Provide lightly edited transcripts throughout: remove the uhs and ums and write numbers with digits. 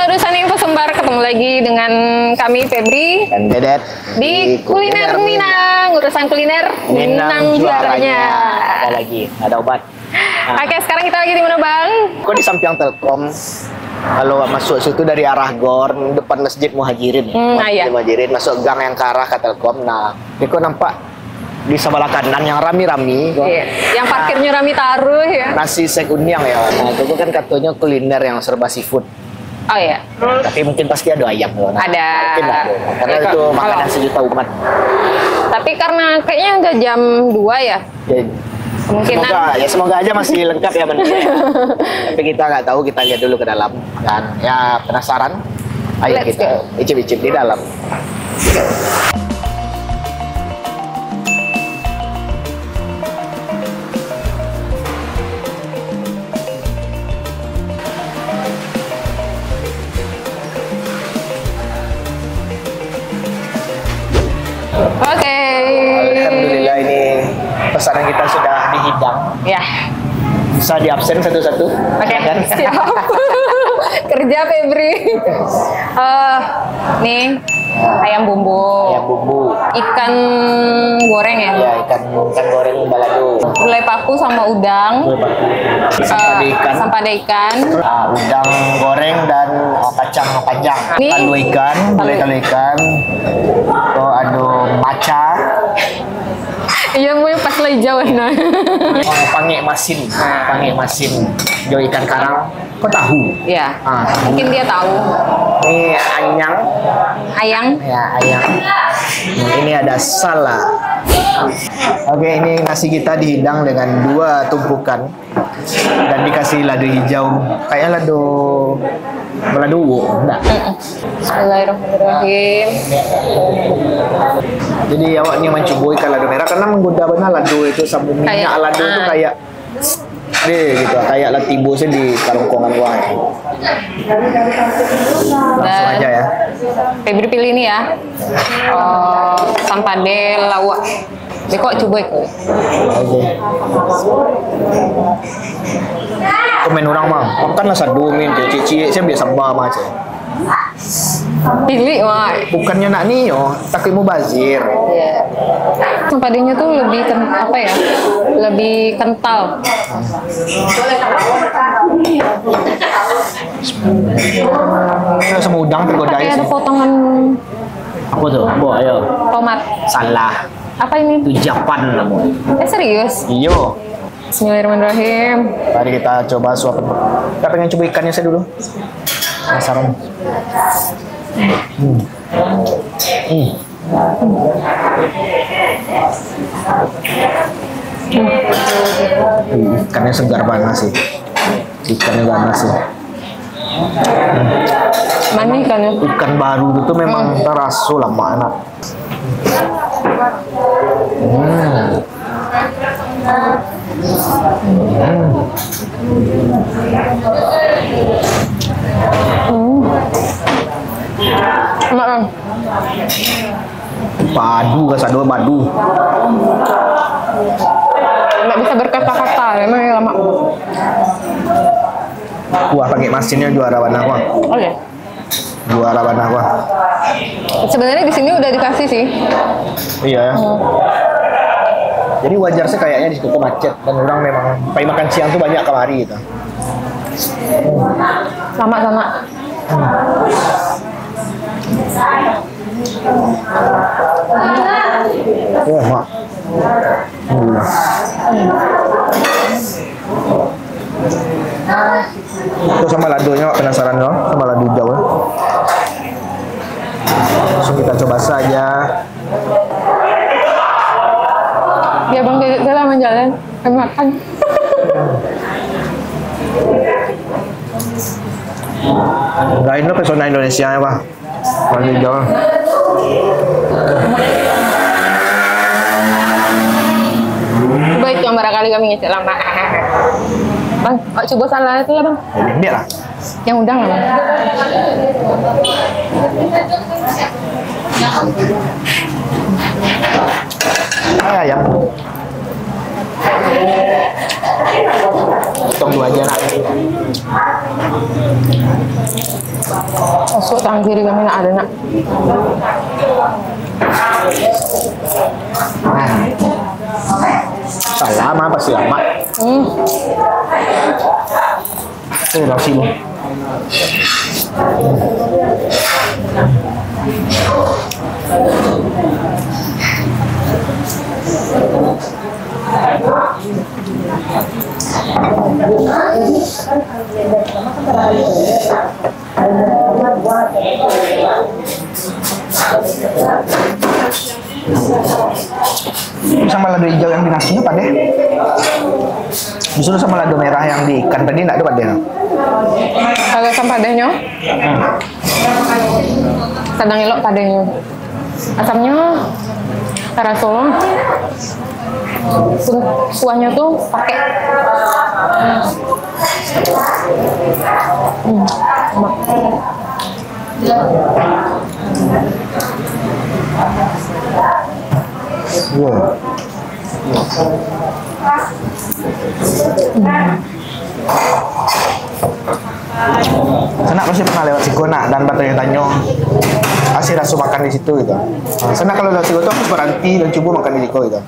Urusan Info Sumbar, ketemu lagi dengan kami Febri dan Dedet di Kuliner Minang. Urusan kuliner Minang juaranya. Ada lagi, ada obat. Nah, Oke, sekarang kita lagi di mana, Bang? kok di samping Telkom. Kalau masuk situ dari arah Gor, depan Masjid Muhajirin. Iya. Muhajirin, masuk gang yang ke arah ke Telkom. Nah, ini kok nampak di sebelah kanan yang rami-rami. Iya. Yang parkirnya Rami taruh ya. Nasi sekunyang ya. Nah, itu kan katanya kuliner yang serba seafood. Oh iya. Tapi mungkin pasti ada ayam loh. Nah, Ada. mungkin ada. Karena Ya, itu kalau- makanan sejuta umat. Tapi karena kayaknya udah jam 2 ya. Jadi, Kemungkinan semoga aja masih lengkap ya menunya. Tapi kita nggak tahu, kita lihat dulu ke dalam. Dan ya penasaran, ayo Let's kita icip-icip di dalam. Oke. Alhamdulillah ini pesanan kita sudah dihidang. Ya. Bisa diabsen satu-satu. Oke. Kan? Siap. Kerja Febri. Nih ayam bumbu. Ayam bumbu. Ikan goreng ya. Ya, ikan goreng balado. Gulai paku sama udang. Sampai ikan. Sampai ikan. Nah, udang goreng dan kacang panjang. Ini- Palu ikan, gulai palu ikan. Oh, ada maca. Iya, mau pas lagi jauh nah. Pange masin. Pange masin. Jo ikan karang. Kok tahu? Ya. Ah, Mungkin dia tahu. ini anyang. Ayang. Ya, ayam. Ini ada salad. Oke, ini nasi kita dihidang dengan 2 tumpukan dan dikasih lado hijau. Kayak lado enggak. Bismillahirrahmanirrahim. Jadi awak ini mencubui ikan lado merah karena menggoda benar lado itu sama minyak Kayak- lado itu kayak gitu, kayak latibusnya di karungkongan gua. Langsung aja ya. Febri pilih ini ya. Sampade lawak. Dia kok coba itu. Oke. Komen orang mah, makanlah sadu min, cici saya biasa sama aja. Pilih, wah. Bukannya nak nio, tapi mubazir. Iya. Sampadenya tuh lebih apa ya? Lebih kental. Saya sama udang tergoda Kayak sih. ada potongan Apa tuh? Bu, ayo. tomat. Salah. Apa ini? Itu Japan namun. Serius? Iyo. Bismillahirrahmanirrahim. Mari kita coba suapin. Kita pengen coba ikannya saya dulu. Penasaran. Ikannya segar banget sih. Ikannya ganas sih. Mana ikannya? Ikan baru itu memang terasa lama enak. Maaf. Padu kasado madu. Nggak bisa berkata-kata, memang ya lama. Wah, pakai masinnya juara warna gua. Oh ya. Juara warna gua. Sebenarnya di sini udah dikasih sih. Iya. Jadi wajar sih kayaknya di situ tuh macet dan orang memang pengen makan siang tuh banyak kemari gitu. Sama-sama. Wah, mak. Itu sama ladonya, Wak, penasaran dong sama lado hijau. Langsung kita coba saja. Ya Bang Dedek lah menjalan. Kami makan. Enggak ini pesona Indonesia ya, Pak. Lado hijau. Coba itu yang barangkali kami ngecek lama. Bang, coba salah itu lah Bang. Biar lah. Yang udang lah Bang. Ayam. Hitung 2 aja nak. Masuk tangan kiri kami nak ada nak. Lama pasti lama. Nasi bang. Sama lado hijau yang di nasinya Pak deh. Disuruh sama lado merah yang di ikan tadi enggak ada Pak deh. Kalau sama padanya, kadang elok padanya. Asamnya cara Solo, kuahnya tuh pakai Wow. Sana pasti pernah lewat Sigona dan bertanya-tanya kasih rasu makan di situ gitu. Sana kalau lewat Sigona aku berhenti dan coba makan di situ gitu.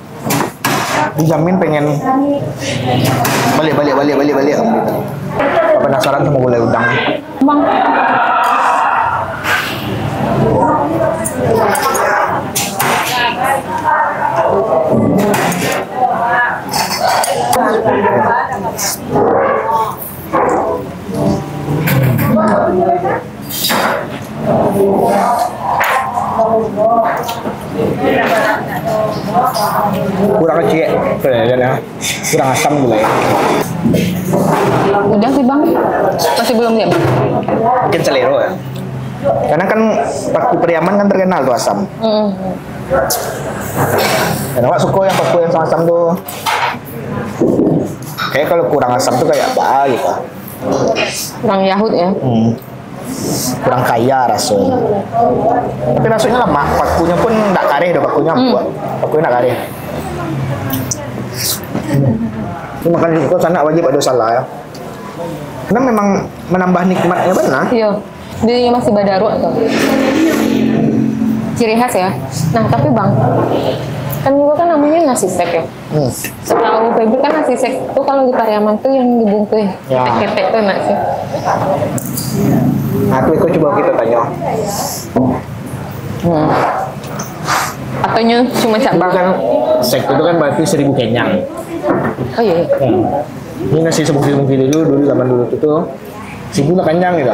Dijamin pengen balik gitu. Penasaran sama gulai udang. Bang. Kurang kecil, kurang asam gulai. Udah sih bang, masih belum ya bang? Mungkin selero ya. Karena kan paku Priaman kan terkenal tuh asam. Dan awak suka yang paku yang asam tuh. Kayak kalau kurang asam tuh kayak apa gitu. Kurang Yahud ya? Kurang kaya rasanya. Tapi rasanya lemah, pakunya pun enggak kareh deh pakunya. Pakunya enggak kareh. Ini makan di sana wajib ada salah ya. Karena memang menambah nikmatnya benar. Iya. Dia masih badaruk tuh. Ciri khas ya. Nah tapi bang, kan juga kan namanya nasi sek ya. Setahu Febri kan nasi sek tuh kalau di Pariaman tuh yang dibungkus ketek-ketek tuh nasi. Nah itu coba kita tanya. Ataunya cuma cabang? Kan sek itu kan berarti 1000 kenyang. Oh iya. Ini nasi sebungkil-bungkil dulu zaman dulu itu 1000 lah kenyang gitu.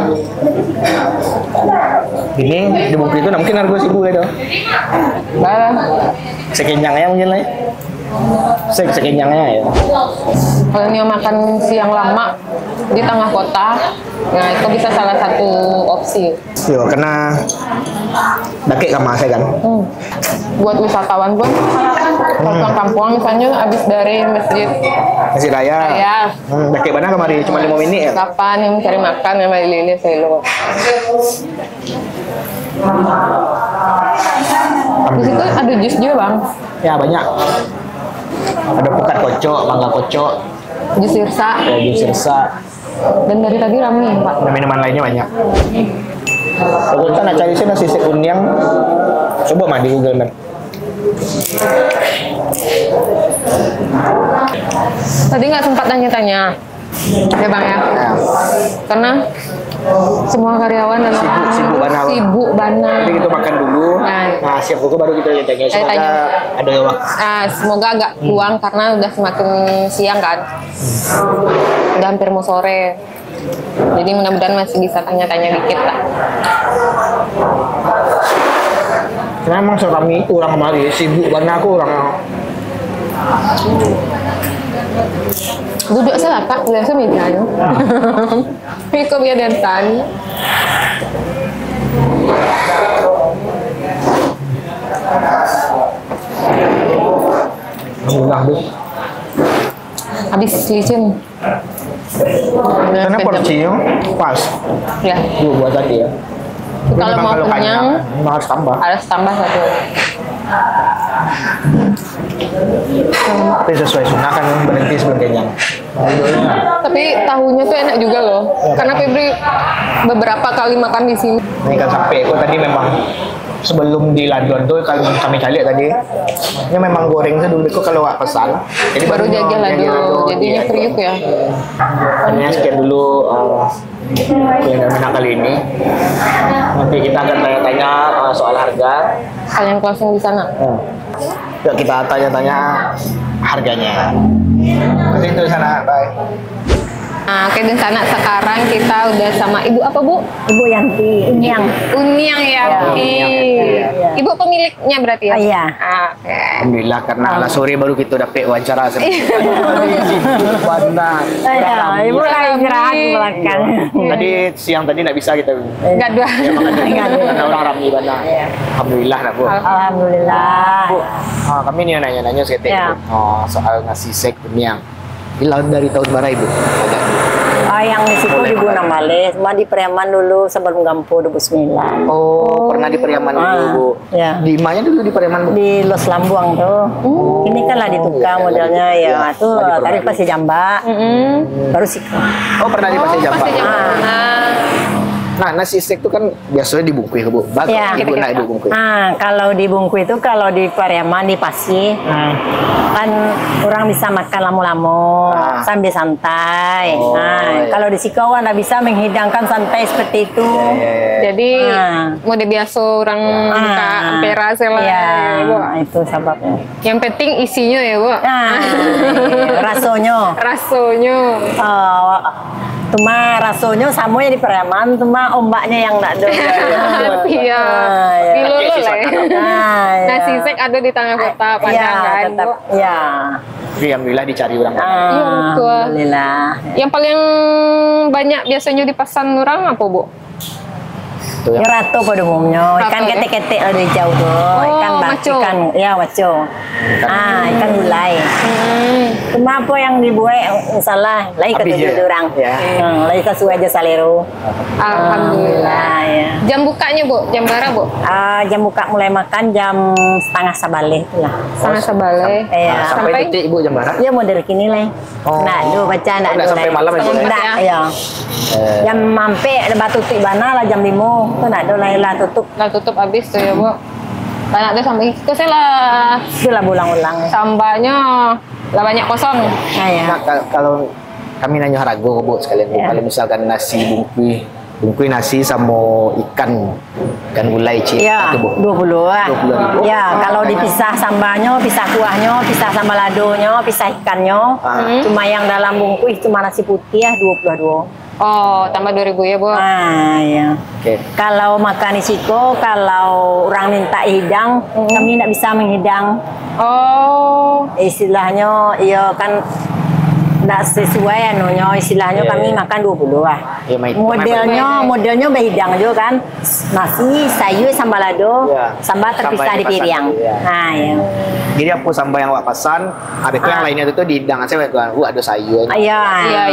Ini dibungkil itu mungkin harga 1000 gitu. Bah. Sekenyangnya mungkin lah. Sekenyangnya ya. Kalau dia makan siang lama di tengah kota, nah itu bisa salah satu opsi. Yo, karena dake sama saya kan. Buat wisatawan pun, kalau kampung misalnya habis dari masjid Raya. ya, Dake mana kemari cuma 5 menit ya. kapan yang mencari makan yang lili selo. Di situ ada jus juga bang. Ya banyak. Ada pukat kocok, mangga kocok, Jus sirsa. ya jus sirsa, Dan dari tadi ramai pak. dan minuman lainnya banyak. Kalau kita nak cari sih nasi sek Unyang, coba mah di Google Map. Tadi nggak sempat tanya-tanya, ya bang ya. Karena semua karyawan dan sibuk bana. Jadi kita makan dulu. Nah, siap buku baru kita tanya. Semoga ada waktu. Semoga agak luang karena udah semakin siang kan. Udah hampir mau sore. Jadi mudah-mudahan masih bisa tanya-tanya dikit lah. Karena emang serami itu orang kemari sibuk banget aku orang. Duduk salah pak, biasa mejanya. Ikut biar dantan. Alhamdulillah deh. Habis licin. Karena porsinya pas. Ya. Buat tadi ya. Kalau mau kenyang, harus tambah. harus tambah satu. Tapi sesuai sunnah kan berhenti sebelum kenyang. Tapi tahunya tuh enak juga loh. Karena Febri beberapa kali makan di sini. Ini kan sampai aku tadi memang sebelum di London tuh kalau kami cari tadi, ini memang goreng tuh dulu kalau wak pesan. Jadi Baru jajal lah dulu. Jadinya kriuk ya. Hanya sekian dulu kuliner Minang kali ini. Nanti kita akan tanya-tanya soal harga. Kalian closing di sana. Yuk kita tanya-tanya harganya. Nanti itu sana, bye. Nah, oke, di sana sekarang kita udah sama Ibu apa, Bu? Ibu Yanti, Uniang. Uniang ya. Iya. Ibu pemiliknya berarti ya? Iya. Ah, oke. Alhamdulillah karena ala sore baru kita dapat wawancara seperti Ibu lagi istirahat di belakang. Tadi siang tadi nggak bisa kita. Enggak dua. Ya, makanya karena orang ramai banget. Alhamdulillah lah, Bu. Alhamdulillah. Bu, kami nih nanya-nanya seketik Ya. soal nasi sek Uniang. Hilang dari tahun berapa Ibu? Ada. Yang di situ di Gunung Bale, cuma di Periaman dulu sebelum Gampo 2009. Oh, pernah di Periaman dulu, Bu. Ya. Di mana dulu di Periaman, Bu? Di Los Lambuang tuh. Ini kan lah di tukang modelnya ya. Tuh tadi pasti jamba. Baru sih. Oh, pernah di Pasir Jamba. Pasti jam. Nah, nasi sek itu kan biasanya dibungkui, Bu. Bagus Ya. Ibu nak dibungkui. Kalau di Bungku itu kalau di Pariaman di Pasi kan orang bisa makan lamu-lamu sambil santai. Oh, iya. Kalau di Sikawa nggak bisa menghidangkan santai seperti itu. Jadi mau biasa orang buka ampera lah. Ya, Bu. itu sebabnya. Yang penting isinya ya, Bu. Rasanya. Rasonya. Cuma rasonya sama ya di Pariaman, cuma ombaknya yang nggak ada. Iya. Ya. Di Lulu lah ya. Ya. Nasi sek ada di tengah kota Padang kan, tetap. Bu. Ya. Tapi alhamdulillah dicari orang. Iya, betul. Alhamdulillah. Yang paling banyak biasanya dipesan orang apa, Bu? Itu Ya rato pada umumnya, ikan Rato, ya? ketek-ketek dari jauh tuh, ikan maco. ikan ya maco, ikan gulai. Cuma apa yang dibuat salah, lagi Habis ketujuh ya? orang, Ya. lagi sesuai aja salero. Alhamdulillah. Ya. Jam bukanya, Bu? Jam berapa, Bu? Jam buka mulai makan jam setengah sabale itulah. Setengah sebale. Iya. Sampai titik Ibu jam berapa? Ya model kini lah. Oh. Nah, do baca nak Nggak sampai malam ya, Bu? Nggak, ya. Jam mampe ada batu tutup bana lah jam 5. Tuh nak do lah tutup. Lah tutup habis tuh ya, Bu. Banyak deh sampai itu sih lah. Itulah ulang-ulang. Sambanya lah banyak kosong. Ya. Nah, kalau kami nanya harga, Bu, sekalian. Bu. Ya. Kalau misalkan nasi bungkui nasi sama ikan gulai Ya, itu, Bu. 20 lah. 20.000. Ya, kalau dipisah sambanya, pisah kuahnya, pisah sambal ladonya, pisah ikannya. Cuma yang dalam bungkus cuma nasi putih ya 22. Oh, tambah 2.000 ya, Bu. Ya. Oke. Kalau makan isiko, kalau orang minta hidang, kami tidak bisa menghidang. Oh, Istilahnya, ya kan tidak sesuai anunya, istilahnya Iya, kami iya. makan 20 lah. Iya, Mak. Modelnya berhidang juga kan, nasi, sayur, sambal lado, Iya. sambal terpisah Sambal di dipasang, piring. iya. Nah, ya. Jadi aku sambal yang wak pesan, habis itu yang lainnya itu dihidang aja, ada sayur. Iya. iya,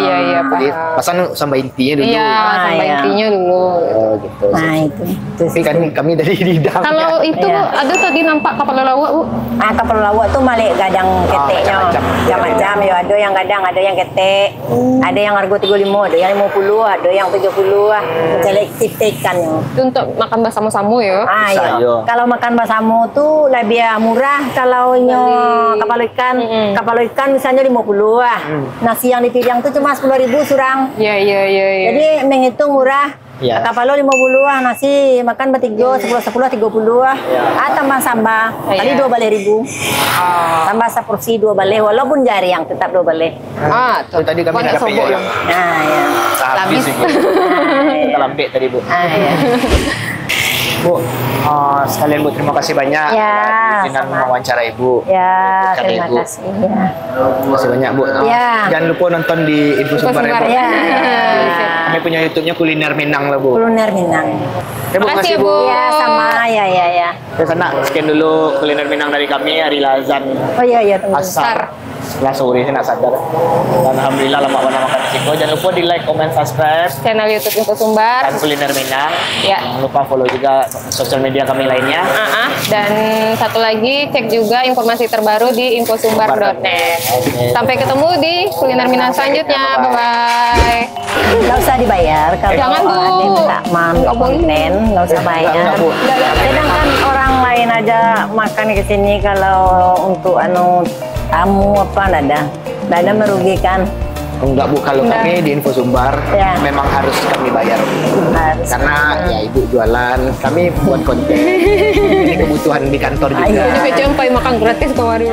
Jadi paham. pesan sambal intinya dulu. Iya, sampai iya. intinya dulu. Oh, gitu. Nah, itu. Tapi kan kami dari hidang. Kalau itu, Bu, Iya. ada tadi nampak kapal lawak, Bu. Kapal lawak tuh malik gadang keteknya. Macam-macam ya, ada yang gadang, ada yang ketek. Ada yang harga 35, ada yang 50, ada yang 70 lah. Selektif ikannya. Itu untuk makan bersama-sama ya. Bisa, Iya. yo. Kalau makan bersama tuh lebih murah kalau kapal ikan misalnya 50 lah. Nasi yang di piring tuh cuma 10.000 surang. Iya. Jadi menghitung murah. Iya. Kapal lo 50 lah, nasi makan bertiga 10 30 lah. Tambah sambal. Tadi Iya. 2 balai ribu. Tambah seporsi 2 balai walaupun jari yang tetap 2 balai. Itu tadi kami Banyak dapat sobo yang Nah, ya. habis itu. Kita lambek tadi, Bu. Ya. Bu, sekalian Bu terima kasih banyak Ya, dengan sama. wawancara Ibu. Ya, Bukan terima Ibu. kasih ya. Terima kasih banyak, Bu. Ya. Jangan lupa nonton di Info Sumber ya, Bu. Ya. Kami punya YouTube-nya Kuliner Minang lah, Bu. Kuliner Minang. Terima Makasih kasih, ya, Bu. Bu. Ya, sama ya. Ke sana, sekian dulu Kuliner Minang dari kami, Ari Lazan. Oh iya, tunggu. Asar. Setelah sore sih nak sadar. Dan alhamdulillah lama banget makan Siko. Jangan lupa di like, comment, subscribe Channel YouTube Info Sumbar. dan Kuliner Minang. Ya. Jangan lupa follow juga sosial media kami lainnya. Dan satu lagi cek juga informasi terbaru di infosumbar.net. Sampai ketemu di Kuliner Minang selanjutnya. Bye-bye. Nggak usah dibayar kalau Jangan, Bu. ada yang minta Nggak boleh. konten, nggak usah bayar. Nggak, Bu. Sedangkan orang lain aja makan ke sini kalau untuk tamu apa nggak ada merugikan. Enggak Bu, kalau Enggak. kami di Info Sumbar Ya. memang harus kami bayar. Harus. Karena ya ibu jualan, kami buat konten. Ini kebutuhan di kantor juga. Iya. Jadi sampai makan gratis kemarin.